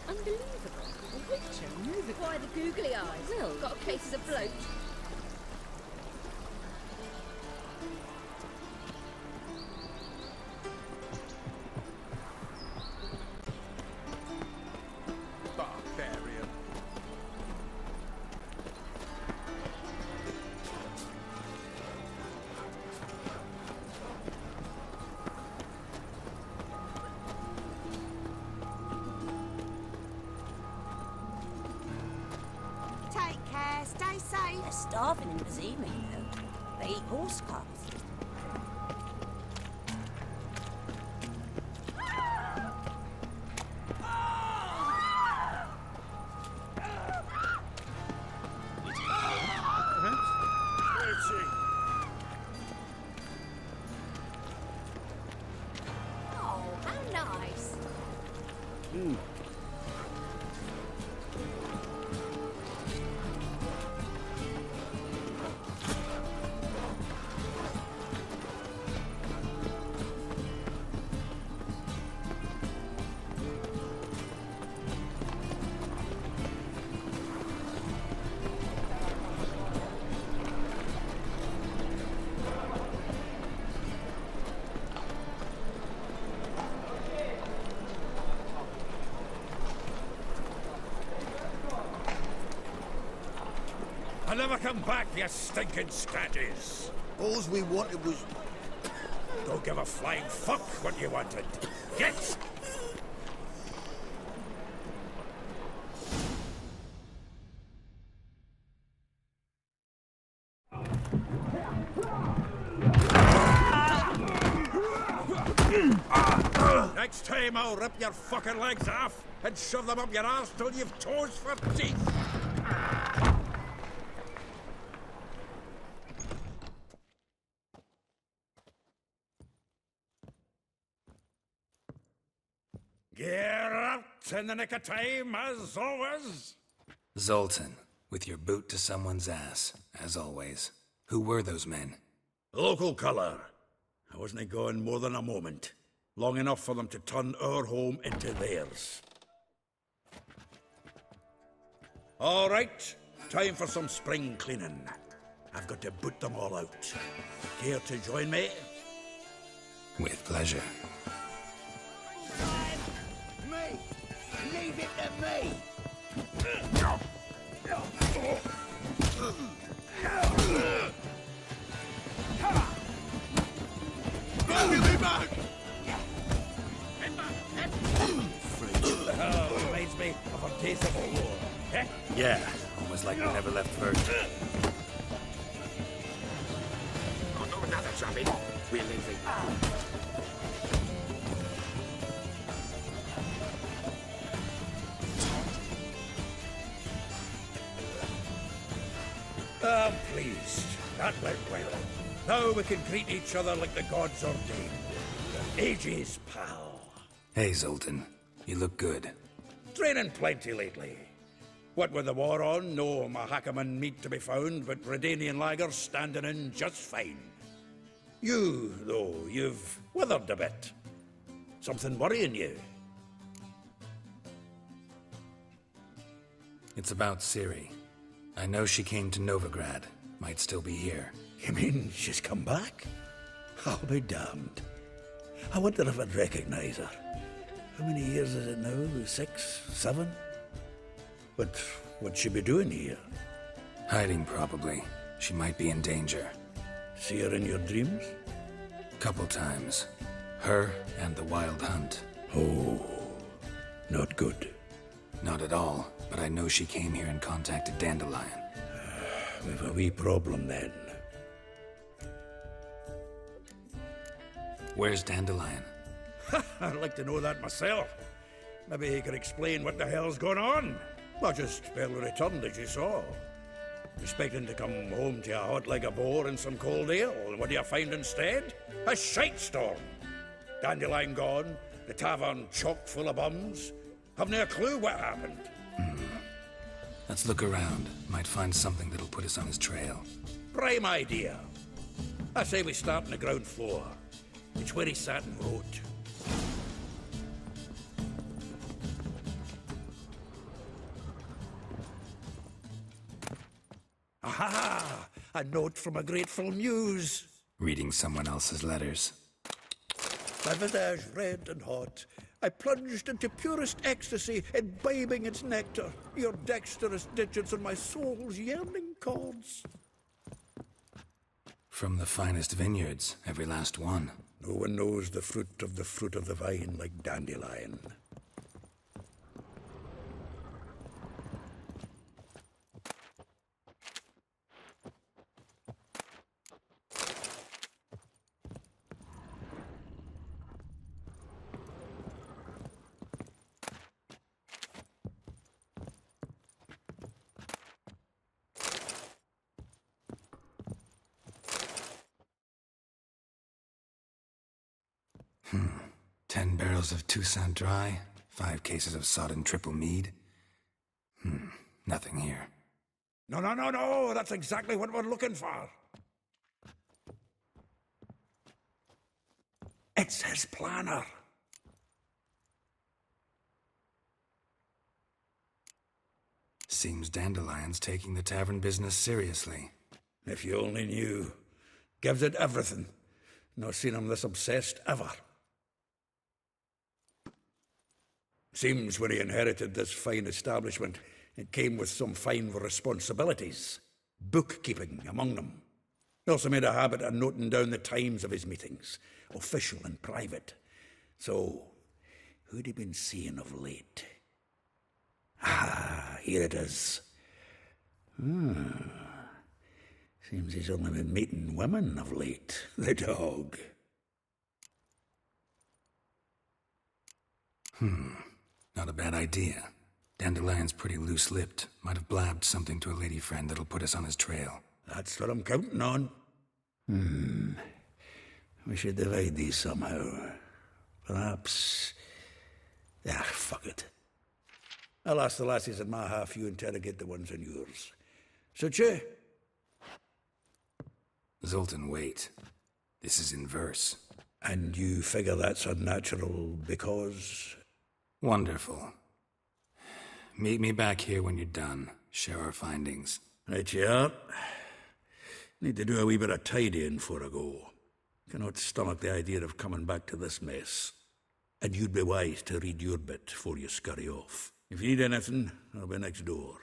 Unbelievable. A witcher moving. Why the googly eyes? Will. Got a case of bloat. Barbarian. Take care, stay safe. They're starving in Bazima, you know. They eat horse cubs. Oh, how nice. I'll never come back, you stinking scatties. All we wanted was... Don't give a flying fuck what you wanted. Get! Next time I'll rip your fucking legs off and shove them up your arse till you've toes for teeth. Geralt, in the nick of time, as always. Zoltan, with your boot to someone's ass, as always. Who were those men? Local colour. I wasn't gone more than a moment. Long enough for them to turn our home into theirs. All right, time for some spring cleaning. I've got to boot them all out. Care to join me? With pleasure. Me! Leave it to me! Give me back! Oh, reminds me of a taste of war. Eh? Yeah, almost like we never left first. Oh, no, another shopping. We're leaving. I'm pleased. That went well. Now we can greet each other like the gods ordained. Ages, pal. Hey, Zoltan. You look good. Training plenty lately. What with the war on, no Mahakaman meat to be found, but Redanian lagers standing in just fine. You, though, you've withered a bit. Something worrying you? It's about Ciri. I know she came to Novigrad. Might still be here. You mean she's come back? I'll be damned. I wonder if I'd recognize her. How many years is it now? 6, 7? But what'd she be doing here? Hiding, probably. She might be in danger. See her in your dreams? Couple times. Her and the Wild Hunt. Oh, not good. Not at all, but I know she came here and contacted Dandelion. We've a wee problem then. Where's Dandelion? I'd like to know that myself. Maybe he could explain what the hell's going on. Well, just barely returned, as you saw. Expecting to come home to a hot leg of boar and some cold ale, and what do you find instead? A shite storm. Dandelion gone, the tavern chock full of bums. Haven't a clue what happened. Let's look around. Might find something that'll put us on his trail. Prime idea. I say we start on the ground floor. It's where he sat and wrote. Aha! A note from a grateful muse. Reading someone else's letters. My visage red and hot, I plunged into purest ecstasy, imbibing its nectar, your dexterous digits on my soul's yearning chords. From the finest vineyards, every last one. No one knows the fruit of the vine like dandelion. Hmm. 10 barrels of Toussaint Dry, 5 cases of sodden triple mead. Nothing here. No, that's exactly what we're looking for. It's his planner. Seems Dandelion's taking the tavern business seriously. If you only knew. Gives it everything. Not seen him this obsessed ever. Seems when he inherited this fine establishment, it came with some fine responsibilities. Bookkeeping among them. He also made a habit of noting down the times of his meetings, official and private. So, who'd he been seeing of late? Ah, here it is. Seems he's only been meeting women of late, the dog. Not a bad idea. Dandelion's pretty loose-lipped. Might have blabbed something to a lady friend that'll put us on his trail. That's what I'm counting on. We should divide these somehow. Perhaps... fuck it. I'll ask the lassies in my half, you interrogate the ones in yours. Suit you? Zoltan, wait. This is in verse. And you figure that's unnatural because... Wonderful. Meet me back here when you're done. Share our findings. Right you are. Need to do a wee bit of tidying before I go. Cannot stomach the idea of coming back to this mess. And you'd be wise to read your bit before you scurry off. If you need anything, I'll be next door.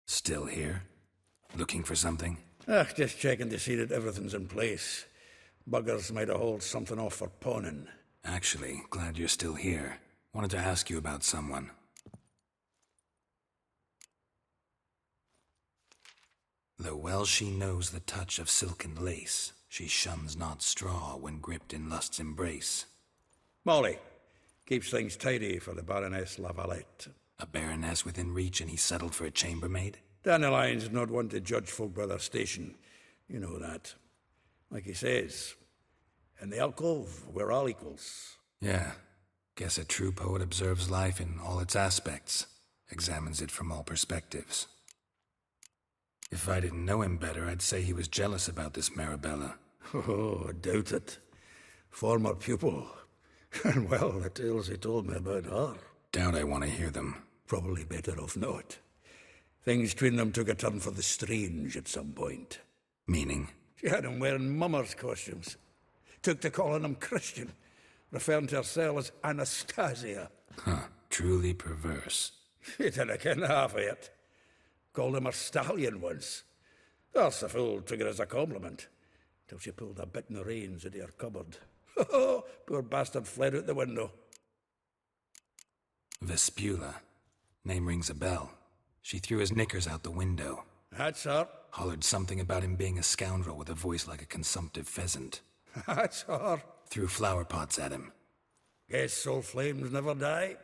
Still here? Looking for something? Just checking to see that everything's in place. Buggers might have hauled something off for pawning. Actually, glad you're still here. Wanted to ask you about someone. Though well she knows the touch of silken lace, she shuns not straw when gripped in lust's embrace. Molly. Keeps things tidy for the Baroness Lavalette. A baroness within reach and he settled for a chambermaid? Dandelion's not one to judge folk by their station. You know that. Like he says, in the alcove, we're all equals. Yeah. Guess a true poet observes life in all its aspects, examines it from all perspectives. If I didn't know him better, I'd say he was jealous about this Marabella. Oh, doubt it. Former pupil. And well, the tales he told me about her. Doubt I want to hear them. Probably better off not. Things between them took a turn for the strange at some point. Meaning? She had him wearing mummers' costumes. Took to calling him Christian, referring to herself as Anastasia. Huh, truly perverse. She didn't ken half of it. Called him her stallion once. That's the fool took it as a compliment, till she pulled a bit in the reins into her cupboard. Poor bastard fled out the window. Vespula. Name rings a bell. She threw his knickers out the window. That's her. Hollered something about him being a scoundrel with a voice like a consumptive pheasant. That's her. Threw flower pots at him. Guess soul flames never die.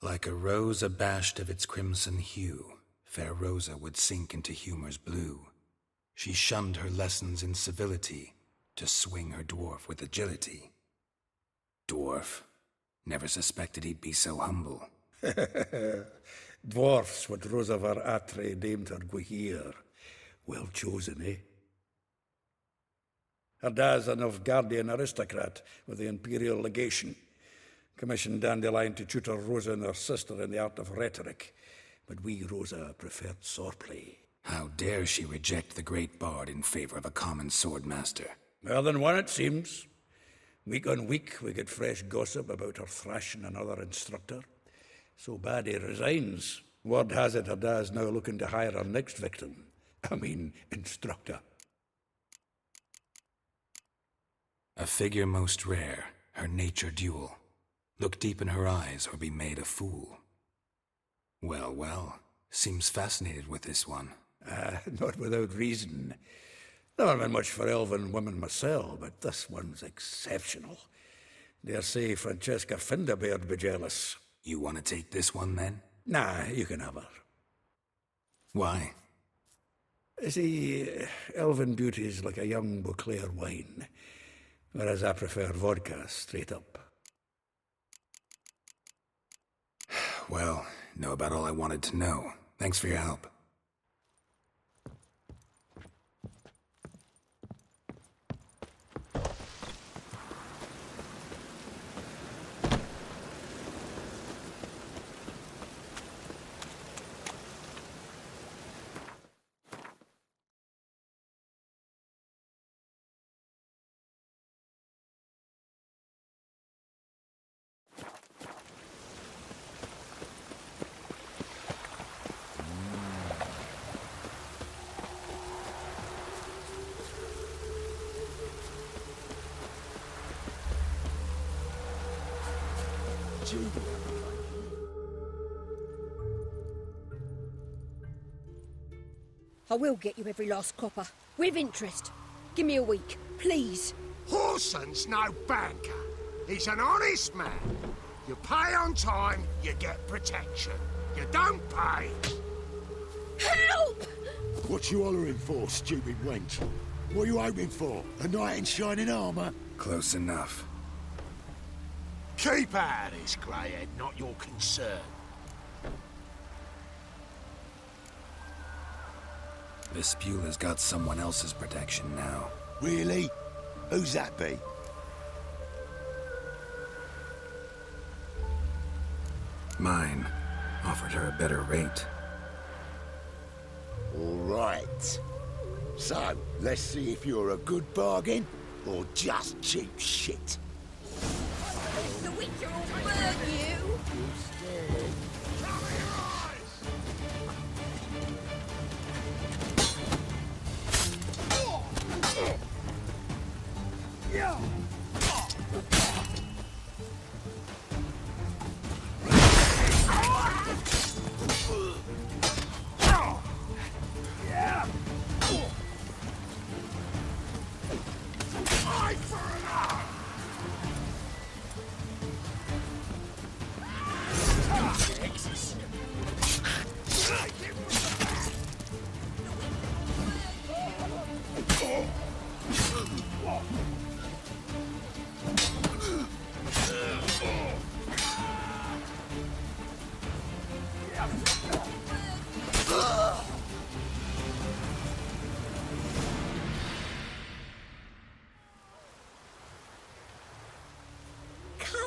Like a rose abashed of its crimson hue, fair Rosa would sink into humor's blue. She shunned her lessons in civility, to swing her dwarf with agility. Dwarf. Never suspected he'd be so humble. Dwarfs what Rosa var Atre named her Gwahir. Well chosen, eh? Her dad's a Novgardian aristocrat with the Imperial Legation. Commissioned Dandelion to tutor Rosa and her sister in the art of rhetoric. But we, Rosa, preferred swordplay. How dare she reject the great bard in favor of a common swordmaster? More than one, it seems. Week on week, we get fresh gossip about her thrashing another instructor. So bad he resigns. Word has it her dad's now looking to hire her next victim. Instructor. A figure most rare, her nature dual. Look deep in her eyes or be made a fool. Well, well, seems fascinated with this one. Not without reason. Never been much for elven women myself, but this one's exceptional. Dare say Francesca Finderbeard be jealous. You want to take this one, then? Nah, you can have her. Why? See, elven beauty's like a young Beauclair wine, whereas I prefer vodka straight up. Well, know about all I wanted to know. Thanks for your help. I will get you every last copper, with interest. Give me a week, please. Horson's no banker. He's an honest man. You pay on time, you get protection. You don't pay. Help! What you hollering for, stupid wench? What are you hoping for? A knight in shining armour? Close enough. Keep out of this, greyhead, not your concern. Vespula's got someone else's protection now. Really? Who's that be? Mine. Offered her a better rate. All right. So, let's see if you're a good bargain or just cheap shit. The Witcher will burn you!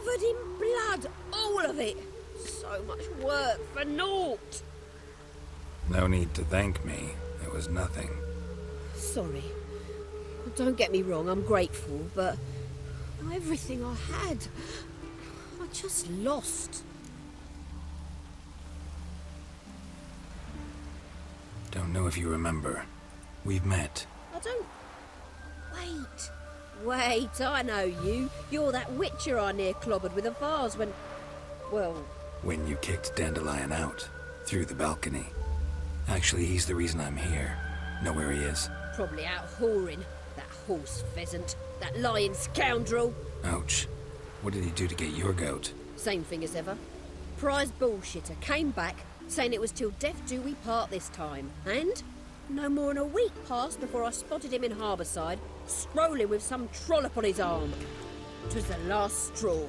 Covered in blood, all of it. So much work for naught. No need to thank me. It was nothing. Sorry. Don't get me wrong, I'm grateful, but everything I had, I just lost. Don't know if you remember. We've met. I don't... Wait, I know you. You're that witcher I near clobbered with a vase when... Well... When you kicked Dandelion out, through the balcony. Actually, he's the reason I'm here. Know where he is? Probably out whoring. That horse pheasant. That lying scoundrel. Ouch. What did he do to get your goat? Same thing as ever. Prize bullshitter came back, saying it was till death do we part this time. And no more than a week passed before I spotted him in Harbourside, strolling with some trollop on his arm. It was the last straw.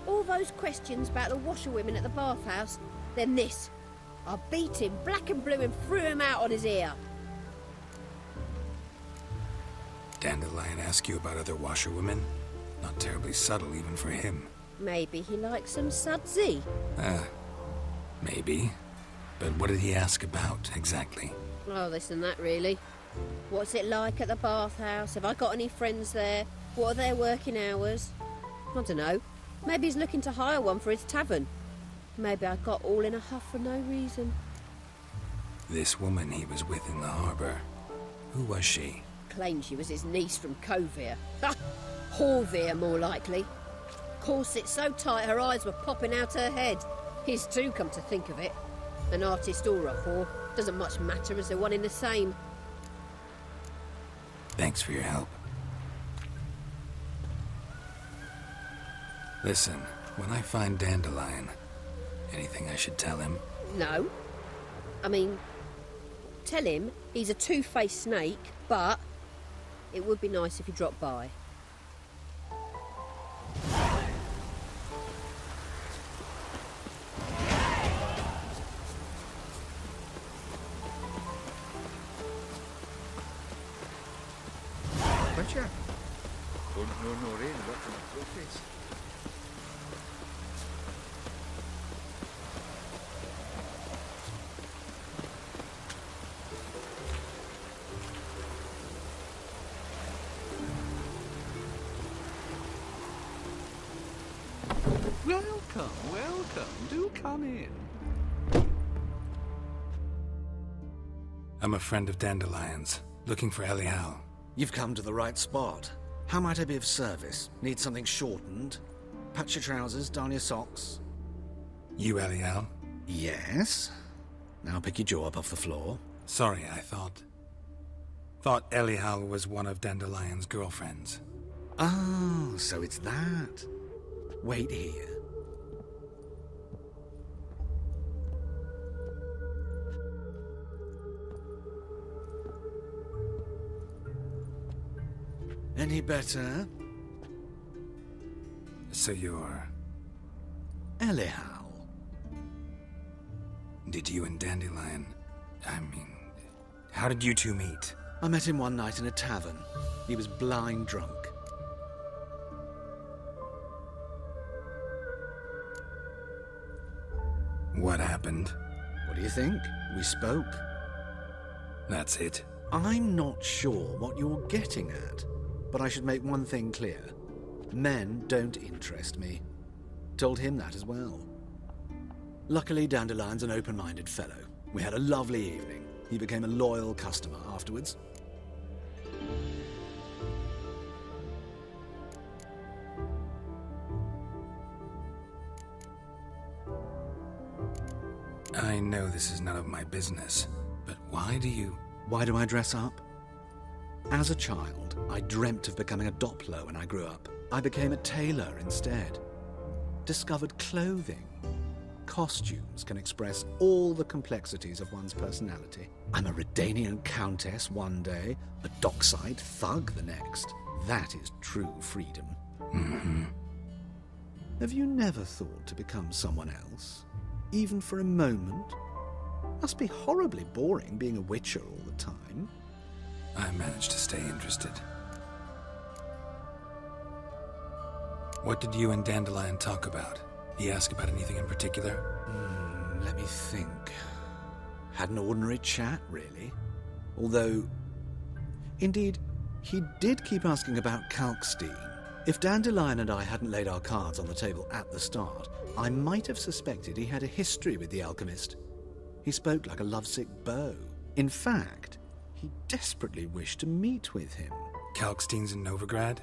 All those questions about the washerwomen at the bathhouse, then this. I beat him black and blue and threw him out on his ear. Dandelion ask you about other washerwomen? Not terribly subtle even for him. Maybe he likes some sudsy. Maybe. But what did he ask about, exactly? Oh, this and that, really. What's it like at the bathhouse? Have I got any friends there? What are their working hours? I don't know. Maybe he's looking to hire one for his tavern. Maybe I got all in a huff for no reason. This woman he was with in the harbour, who was she? Claimed she was his niece from Kovir. Ha! Horvir, more likely. Corset so tight her eyes were popping out her head. His too, come to think of it. An artist or a whore. Doesn't much matter as they're one in the same. Thanks for your help. Listen, when I find Dandelion, anything I should tell him? No. I mean, tell him he's a two-faced snake, but it would be nice if he dropped by. Butcher? Don't know no rain, what's in the face? Welcome. Do come in. I'm a friend of Dandelion's, looking for Elial. You've come to the right spot. How might I be of service? Need something shortened? Patch your trousers, darn your socks. You Elial? Yes. Now pick your jaw up off the floor. Sorry, I thought Elial was one of Dandelion's girlfriends. Oh, so it's that. Wait here. Any better? So you're... Elial. Did you and Dandelion... how did you two meet? I met him one night in a tavern. He was blind drunk. What happened? What do you think? We spoke. That's it? I'm not sure what you're getting at, but I should make one thing clear. Men don't interest me. Told him that as well. Luckily, Dandelion's an open-minded fellow. We had a lovely evening. He became a loyal customer afterwards. I know this is none of my business, but why do I dress up? As a child, I dreamt of becoming a Doppler when I grew up. I became a tailor instead. Discovered clothing. Costumes can express all the complexities of one's personality. I'm a Redanian countess one day, a dockside thug the next. That is true freedom. Mm-hmm. Have you never thought to become someone else? Even for a moment? Must be horribly boring being a witcher all the time. I managed to stay interested. What did you and Dandelion talk about? He asked about anything in particular? Let me think. Had an ordinary chat, really. Although, indeed, he did keep asking about Kalkstein. If Dandelion and I hadn't laid our cards on the table at the start, I might have suspected he had a history with the alchemist. He spoke like a lovesick beau. In fact, he desperately wished to meet with him. Kalkstein's in Novigrad?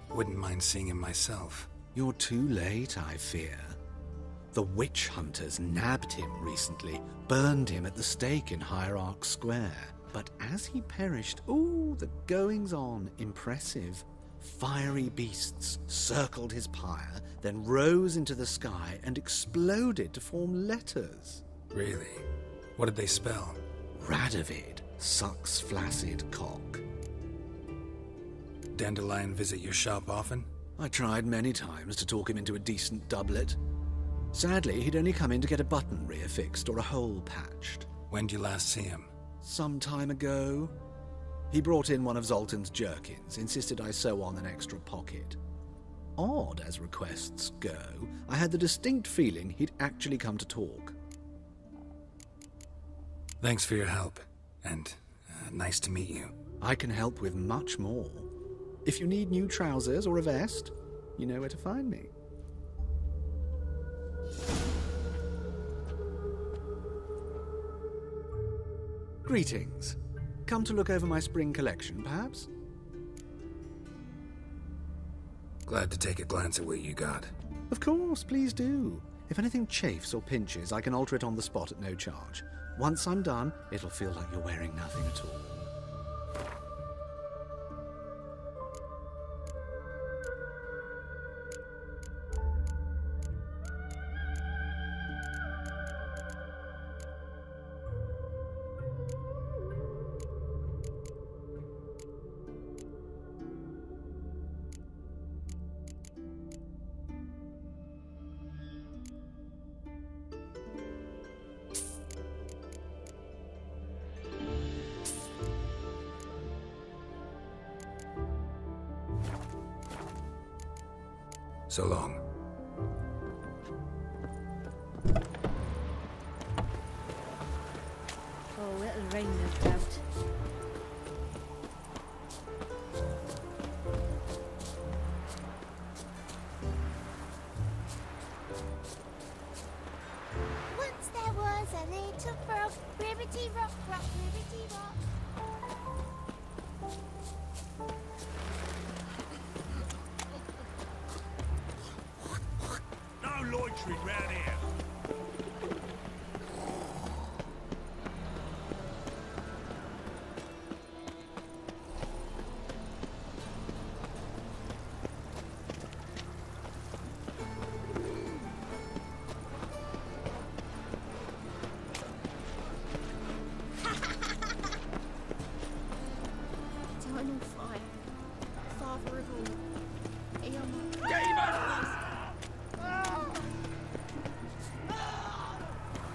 Wouldn't mind seeing him myself. You're too late, I fear. The witch hunters nabbed him recently, burned him at the stake in Hierarch Square. But as he perished, the goings-on, impressive. Fiery beasts circled his pyre, then rose into the sky and exploded to form letters. Really? What did they spell? Radovid, sucks flaccid cock. Dandelion visit your shop often? I tried many times to talk him into a decent doublet. Sadly, he'd only come in to get a button reaffixed or a hole patched. When did you last see him? Some time ago. He brought in one of Zoltan's jerkins, insisted I sew on an extra pocket. Odd as requests go, I had the distinct feeling he'd actually come to talk. Thanks for your help, and nice to meet you. I can help with much more. If you need new trousers or a vest, you know where to find me. Greetings. Come to look over my spring collection, perhaps? Glad to take a glance at what you got. Of course, please do. If anything chafes or pinches, I can alter it on the spot at no charge. Once I'm done, it'll feel like you're wearing nothing at all. So long. Oh, it'll rain, no doubt. Once there was a little frog, ribbity rock, rock, ribbity rock. No loitering round here. Time on fire. Father of all. Eon.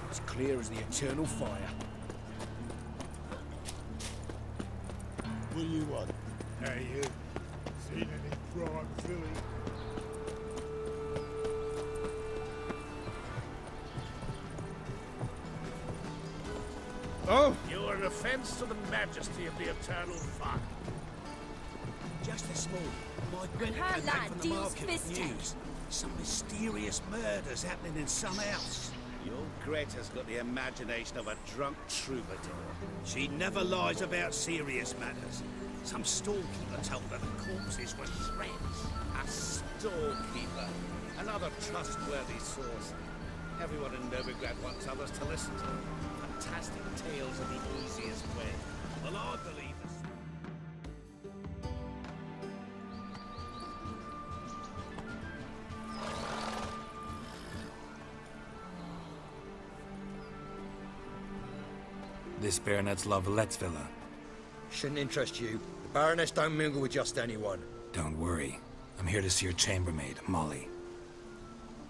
As clear as the eternal fire. What do you want? Hey, you. Seen any prime filly? Oh! You're an offence to the majesty of the eternal fire. Just this morning, my Greta Her came lad back from the deals market with fist news. Some mysterious murders happening in some house. Your Greta's got the imagination of a drunk troubadour. She never lies about serious matters. Some storekeeper told her the corpses were threats. A storekeeper? Another trustworthy source. Everyone in Novigrad wants others to listen to. Fantastic tales are the easiest way. Well, I believe this. This baronet's La Vallette's villa. Shouldn't interest you. The Baroness don't mingle with just anyone. Don't worry. I'm here to see your chambermaid, Molly.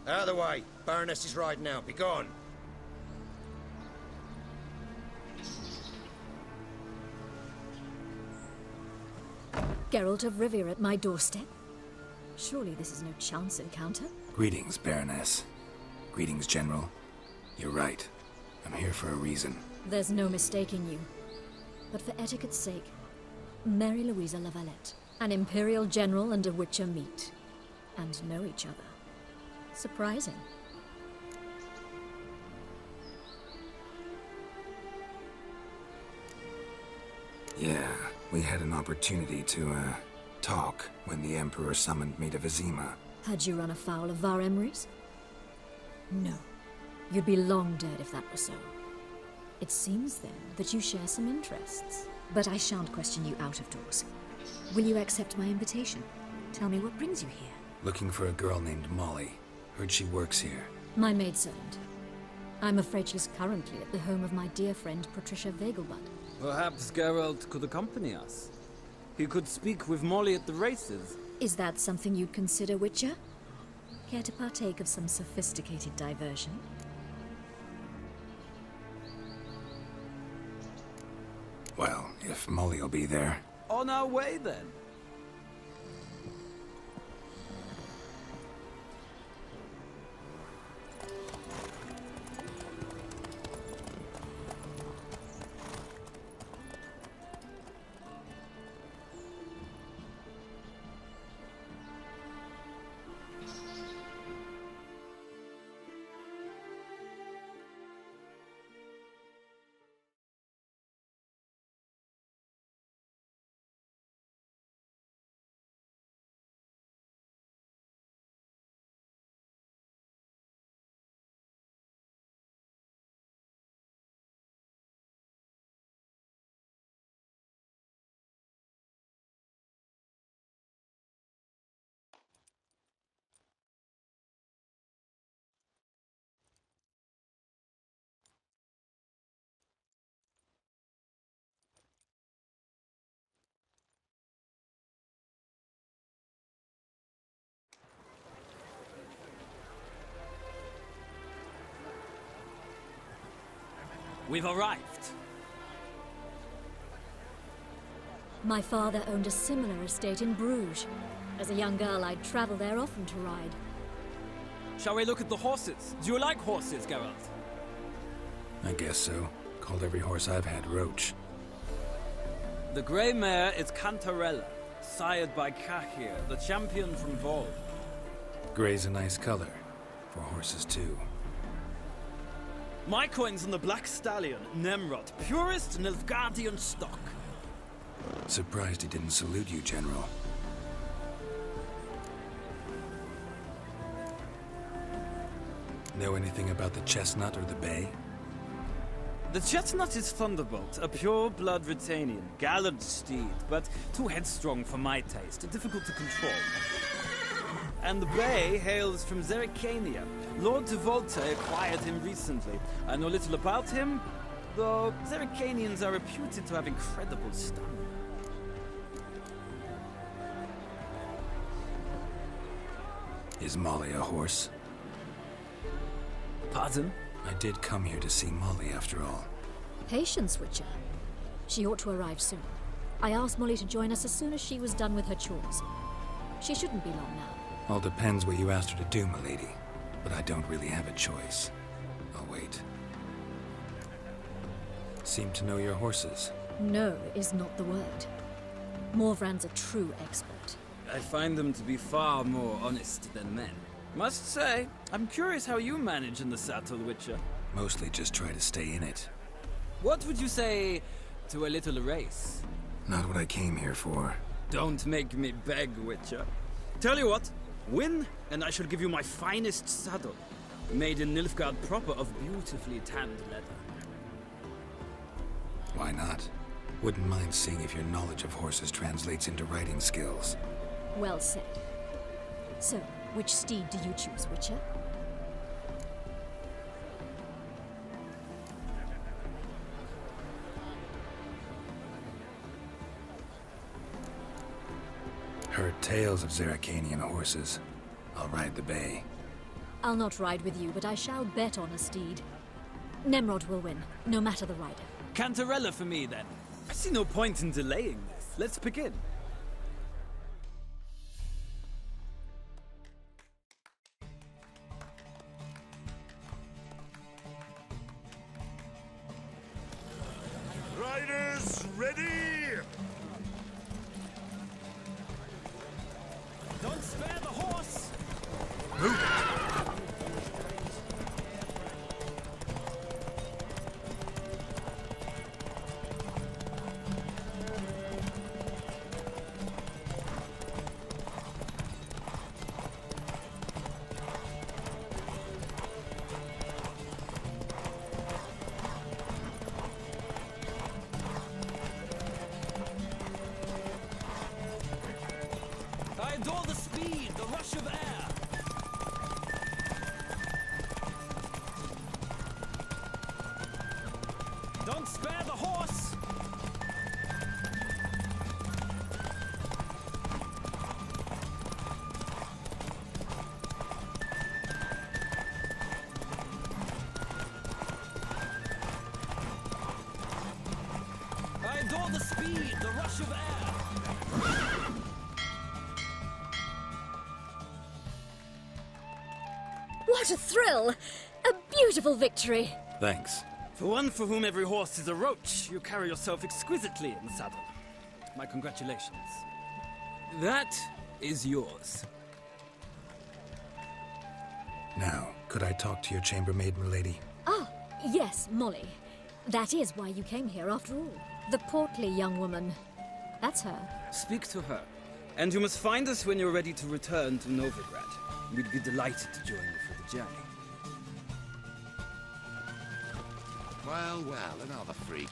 Out of the way. Baroness is riding out. Be gone. Geralt of Rivia at my doorstep? Surely this is no chance encounter? Greetings, Baroness. Greetings, General. You're right. I'm here for a reason. There's no mistaking you. But for etiquette's sake, Mary Louisa Lavalette, an Imperial General and a Witcher meet, and know each other. Surprising. Yeah, we had an opportunity to, talk when the Emperor summoned me to Vizima. Had you run afoul of Var Emrys? No. You'd be long dead if that were so. It seems, then, that you share some interests. But I shan't question you out of doors. Will you accept my invitation? Tell me what brings you here. Looking for a girl named Molly. Heard she works here. My maidservant. I'm afraid she's currently at the home of my dear friend Patricia Vegelbud. Perhaps Geralt could accompany us. He could speak with Molly at the races. Is that something you'd consider, Witcher? Care to partake of some sophisticated diversion? Well, if Molly'll be there. On our way, then. We've arrived. My father owned a similar estate in Bruges. As a young girl, I'd travel there often to ride. Shall we look at the horses? Do you like horses, Geralt? I guess so. Called every horse I've had Roach. The grey mare is Cantarella, sired by Kahir, the champion from Vol. Grey's a nice color. For horses, too. My coin's on the Black Stallion, Nemrod, purest Nilfgaardian stock. Surprised he didn't salute you, General. Know anything about the Chestnut or the Bay? The Chestnut is Thunderbolt, a pure-blood Retanian, gallant steed, but too headstrong for my taste, difficult to control. And the Bay hails from Zerrikania. Lord Tevolte acquired him recently. I know little about him, though Zerrikanians are reputed to have incredible stamina. Is Molly a horse? Pardon? I did come here to see Molly, after all. Patience, Witcher. She ought to arrive soon. I asked Molly to join us as soon as she was done with her chores. She shouldn't be long now. All depends what you asked her to do, milady. But I don't really have a choice. I'll wait. Seem to know your horses. No is not the word. Morvrand's a true expert. I find them to be far more honest than men. Must say, I'm curious how you manage in the saddle, Witcher. Mostly just try to stay in it. What would you say to a little race? Not what I came here for. Don't make me beg, Witcher. Tell you what, win, and I shall give you my finest saddle. Made in Nilfgaard proper of beautifully tanned leather. Why not? Wouldn't mind seeing if your knowledge of horses translates into riding skills. Well said. So, which steed do you choose, Witcher? Heard tales of Zerrikanian horses. I'll ride the Bay. I'll not ride with you, but I shall bet on a steed. Nemrod will win, no matter the rider. Cantarella for me, then. I see no point in delaying this. Let's begin. Riders, ready! Don't spare the horse! Move it! I adore the speed, the rush of air. Don't spare the horse. I adore the speed, the rush of air. What a thrill! A beautiful victory! Thanks. For one for whom every horse is a roach, you carry yourself exquisitely in the saddle. My congratulations. That is yours. Now, could I talk to your chambermaid, milady? Ah, yes, Molly. That is why you came here after all. The portly young woman. That's her. Speak to her. And you must find us when you're ready to return to Novigrad. We'd be delighted to join you for the journey. Well, well, another freak.